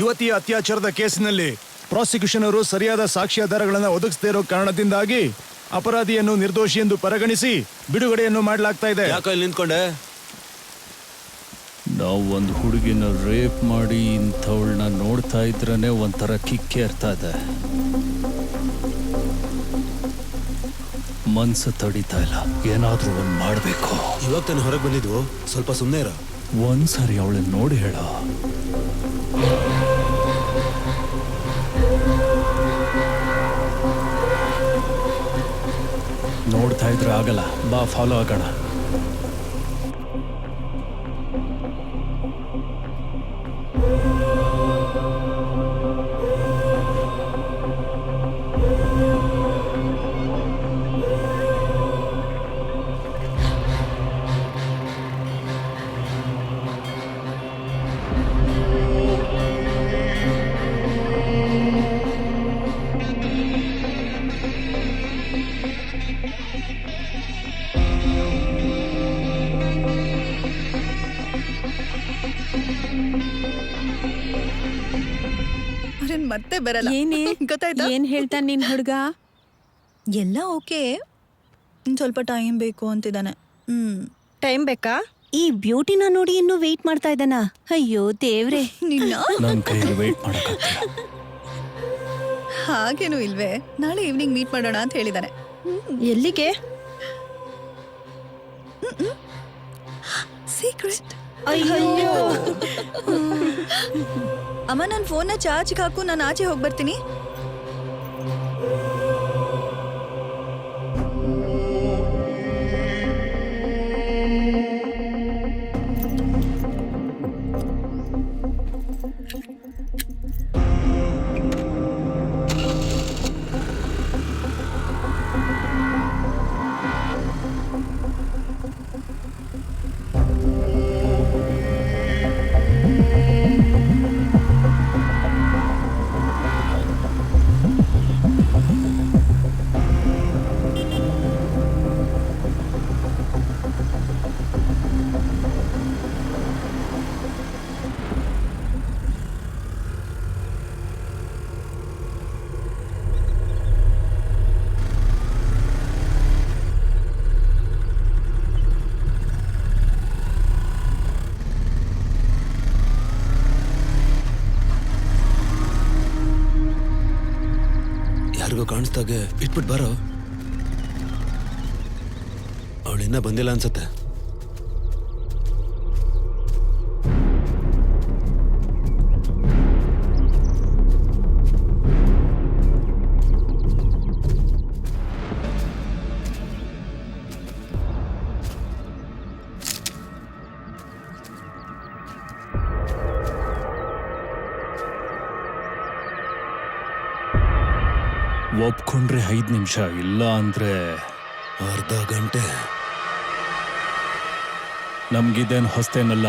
ಯುವತಿಯ ಅತ್ಯಾಚಾರದ ಕೇಸಿನಲ್ಲಿ ಪ್ರಾಸಿಕ್ಯೂಷನ್ ಅವರು ಸರಿಯಾದ ಸಾಕ್ಷ್ಯಾಧಾರಗಳನ್ನು ಒದಗಿಸದೇ ಇರೋ ಕಾರಣದಿಂದಾಗಿ ಅಪರಾಧಿಯನ್ನು ನಿರ್ದೋಷಿ ಎಂದು ಪರಿಗಣಿಸಿ ಬಿಡುಗಡೆಯನ್ನು ಮಾಡಲಾಗ್ತಾ ಇದೆ. ಯಾಕೆ ಇಲ್ಲಿ ನಿಂತ್ಕೊಂಡೆ? ನಾವು ಒಂದು ಹುಡುಗಿನ ರೇಪ್ ಮಾಡಿ ಇಂಥವಳನ್ನ ನೋಡ್ತಾ ಇದ್ರೇ ಒಂಥರ ಕಿಕ್ಕೇರ್ತಾ ಇದೆ. ಮನ್ಸು ತಡೀತಾ ಇಲ್ಲ. ಏನಾದ್ರೂ ಒಂದು ಮಾಡಬೇಕು. ಇವಾಗ ತಾನು ಹೊರಗೆ ಬಂದಿದ್ವು, ಸ್ವಲ್ಪ ಸುಮ್ಮನೆ ಇರ. ಒಂದ್ಸರಿ ಅವಳನ್ನ ನೋಡಿ ಹೇಳ. ನೋಡ್ತಾ ಇದ್ರೆ ಆಗಲ್ಲ, ಬಾ ಫಾಲೋ ಆಗೋಣ. ಮತ್ತೆ ಬರಲ್ಲ. ಏನೇ ಗೊತ್ತಾಯ್ತಾ? ಏನ್ ಹೇಳ್ತಾನೆ ನಿನ್ ಹುಡ್ಗ? ಎಲ್ಲ ಓಕೆ, ಸ್ವಲ್ಪ ಟೈಮ್ ಬೇಕು ಅಂತಿದ್ದಾನೆ. ಟೈಮ್ ಬೇಕಾ? ಈ ಬ್ಯೂಟಿನ ನೋಡಿ ಇನ್ನೂ ವೇಟ್ ಮಾಡ್ತಾ ಇದ್ದಾನ. ಅಯ್ಯೋ ದೇವ್ರೆ, ನಿನ್ನ ನನ್ನ ಕೈಯಲ್ಲಿ ವೇಟ್ ಮಾಡಕ್ಕಾಗ್ತಿಲ್ಲ. ಹಾಗೇನು ಇಲ್ವೇ, ನಾಳೆ ಈವ್ನಿಂಗ್ ಮೀಟ್ ಮಾಡೋಣ ಅಂತ ಹೇಳಿದಾನೆ. ಎಲ್ಲಿಗೆ? ಸೀಕ್ರೆಟ್. ಅಯ್ಯೋ ಅಮ್ಮ, ನನ್ನ ಫೋನ್ನ ಚಾರ್ಜ್ಗೆ ಹಾಕು, ನಾನು ಆಚೆ ಹೋಗಿ ಬರ್ತೀನಿ. ಯಾರಿಗೋ ಕಾಣಿಸ್ದಾಗೆ ಇಟ್ಬಿಟ್ಟು ಬರೋ. ಅವಳಿನ್ನ ಬಂದಿಲ್ಲ ಅನ್ಸತ್ತೆ. ಒಪ್ಕೊಂಡ್ರೆ 5 ನಿಮಿಷ, ಇಲ್ಲ ಅಂದ್ರೆ ಅರ್ಧ ಗಂಟೆ. ನಮ್ಗಿದೇನು ಹೊಸ್ತೇನಲ್ಲ.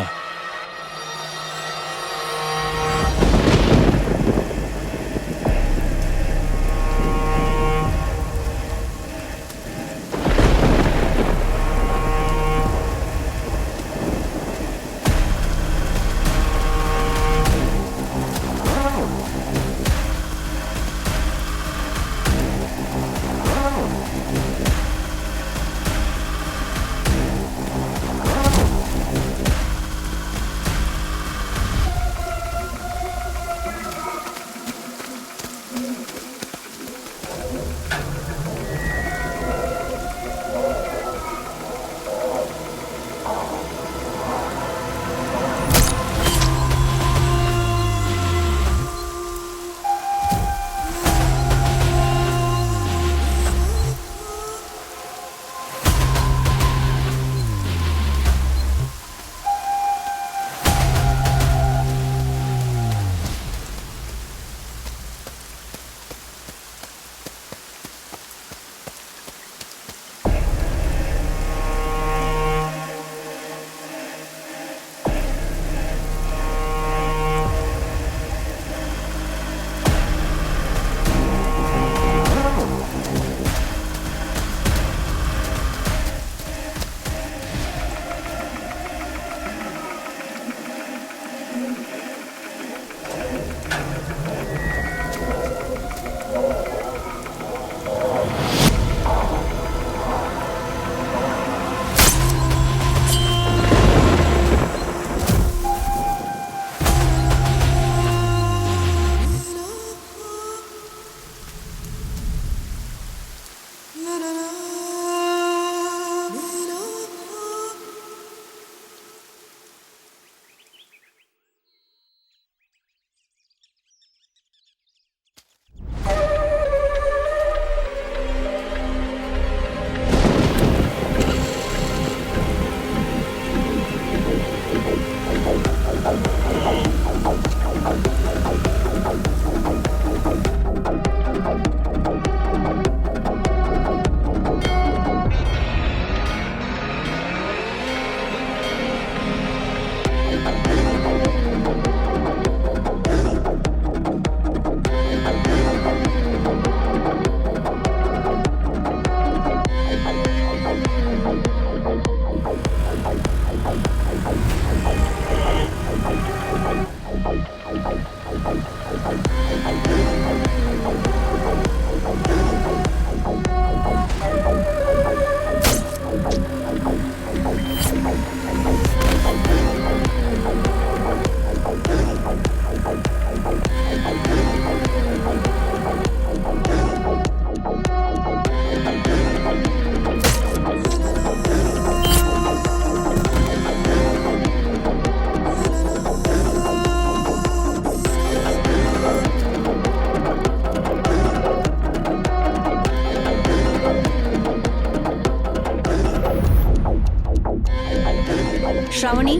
ಶ್ರಾವಣಿ,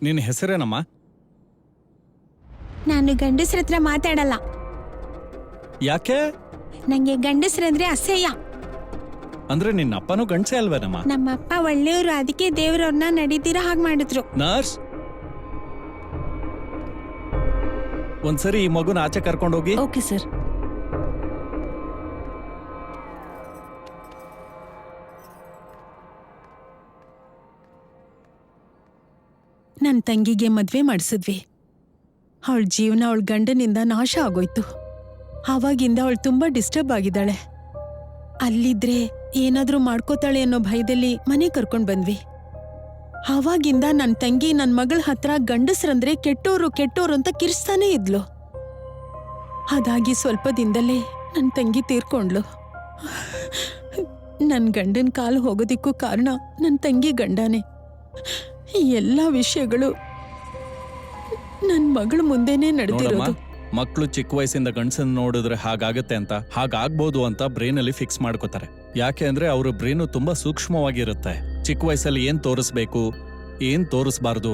ನಿನ್ನ ಹೆಸರೇನಮ್ಮ? ನಾನು ಗಂಡಸ್ರ ಹತ್ರ ಮಾತಾಡಲ್ಲ. ಯಾಕೆ? ನಂಗೆ ಗಂಡಸ್ರಂದ್ರೆ ಅಸಹ್ಯ. ಅಂದ್ರೆ ನಿನ್ನ ಅಪ್ಪನೂ ಗಂಡಸೇ ಅಲ್ವೇನಮ್ಮ? ನಮ್ಮಪ್ಪ ಒಳ್ಳೆಯವರು, ಅದಕ್ಕೆ ದೇವ್ರವ್ರನ್ನ ನಡೀತೀರಾ ಹಾಗೆ ಮಾಡಿದ್ರು. ನರ್ಸ್, ಒಂದ್ಸರಿ ಈ ಮಗುನ ಆಚೆ ಕರ್ಕೊಂಡೋಗಿ. Okay sir. ನನ್ನ ತಂಗಿಗೆ ಮದ್ವೆ ಮಾಡಿಸಿದ್ವಿ. ಅವಳ ಜೀವನ ಅವಳ ಗಂಡನಿಂದ ನಾಶ ಆಗೋಯ್ತು. ಆವಾಗಿಂದ ಅವಳು ತುಂಬಾ ಡಿಸ್ಟರ್ಬ್ ಆಗಿದ್ದಾಳೆ. ಅಲ್ಲಿದ್ರೆ ಏನಾದ್ರೂ ಮಾಡ್ಕೋತಾಳೆ ಅನ್ನೋ ಭಯದಲ್ಲಿ ಮನೆ ಕರ್ಕೊಂಡ್ ಬಂದ್ವಿ. ಆವಾಗಿಂದ ನನ್ನ ತಂಗಿ ನನ್ನ ಮಗಳ ಹತ್ರ ಗಂಡಸ್ರಂದ್ರೆ ಕೆಟ್ಟೋರು ಅಂತ ಕಿರ್ಸ್ತಾನೇ ಇದ್ಲು. ಅದಾಗಿ ಸ್ವಲ್ಪ ದಿನದಲ್ಲೇ ನನ್ನ ತಂಗಿ ತೀರ್ಕೊಂಡ್ಲು. ನನ್ನ ಗಂಡನ ಕಾಲು ಹೋಗೋದಿಕ್ಕೂ ಕಾರಣ ನನ್ನ ತಂಗಿ ಗಂಡನೇ. ಈ ಎಲ್ಲ ವಿಷಯಗಳು ನನ್ನ ಮಗಳ ಮುಂದೆನೇ ನಡೆದಿರೋದು. ಮಕ್ಕಳು ಚಿಕ್ಕ ವಯಸ್ಸಿಂದ ಗಂಡಸನ್ನ ನೋಡಿದ್ರೆ ಹಾಗಾಗತ್ತೆ ಅಂತ, ಹಾಗಾಗ್ಬೋದು ಅಂತ ಬ್ರೈನಲ್ಲಿ ಫಿಕ್ಸ್ ಮಾಡ್ಕೋತಾರೆ. ಯಾಕೆ ಅಂದ್ರೆ ಅವ್ರ ಬ್ರೈನು ತುಂಬಾ ಸೂಕ್ಷ್ಮವಾಗಿರುತ್ತೆ. ಚಿಕ್ಕ ವಯಸ್ಸಲ್ಲಿ ಏನ್ ತೋರಿಸ್ಬೇಕು, ಏನ್ ತೋರಿಸ್ಬಾರ್ದು,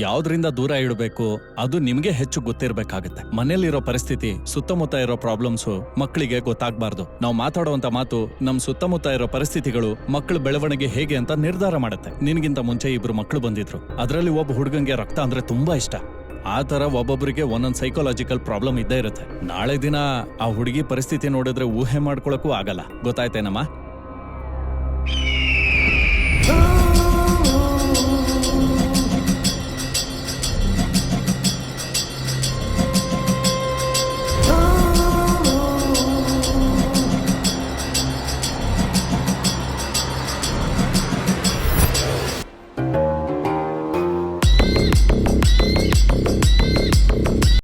ಯಾವ್ದ್ರಿಂದ ದೂರ ಇಡಬೇಕು, ಅದು ನಿಮ್ಗೆ ಹೆಚ್ಚು ಗೊತ್ತಿರ್ಬೇಕಾಗತ್ತೆ. ಮನೇಲಿರೋ ಪರಿಸ್ಥಿತಿ, ಸುತ್ತಮುತ್ತ ಇರೋ ಪ್ರಾಬ್ಲಮ್ಸು ಮಕ್ಕಳಿಗೆ ಗೊತ್ತಾಗ್ಬಾರ್ದು. ನಾವು ಮಾತಾಡುವಂತ ಮಾತು ನಮ್ ಸುತ್ತಮುತ್ತ ಇರೋ ಪರಿಸ್ಥಿತಿಗಳು ಮಕ್ಕಳ ಬೆಳವಣಿಗೆ ಹೇಗೆ ಅಂತ ನಿರ್ಧಾರ ಮಾಡುತ್ತೆ. ನಿನ್ಗಿಂತ ಮುಂಚೆ 2 ಮಕ್ಕಳು ಬಂದಿದ್ರು. ಅದರಲ್ಲಿ ಒಬ್ಬ ಹುಡುಗಂಗೆ ರಕ್ತ ಅಂದ್ರೆ ತುಂಬಾ ಇಷ್ಟ. ಆ ತರ ಒಬ್ಬೊಬ್ಬರಿಗೆ ಒಂದೊಂದು ಸೈಕಾಲಜಿಕಲ್ ಪ್ರಾಬ್ಲಮ್ ಇದ್ದೇ ಇರುತ್ತೆ. ನಾಳೆ ದಿನ ಆ ಹುಡುಗಿ ಪರಿಸ್ಥಿತಿ ನೋಡಿದ್ರೆ ಊಹೆ ಮಾಡ್ಕೊಳಕ್ಕೂ ಆಗಲ್ಲ. ಗೊತ್ತಾಯ್ತೇನಮ್ಮ?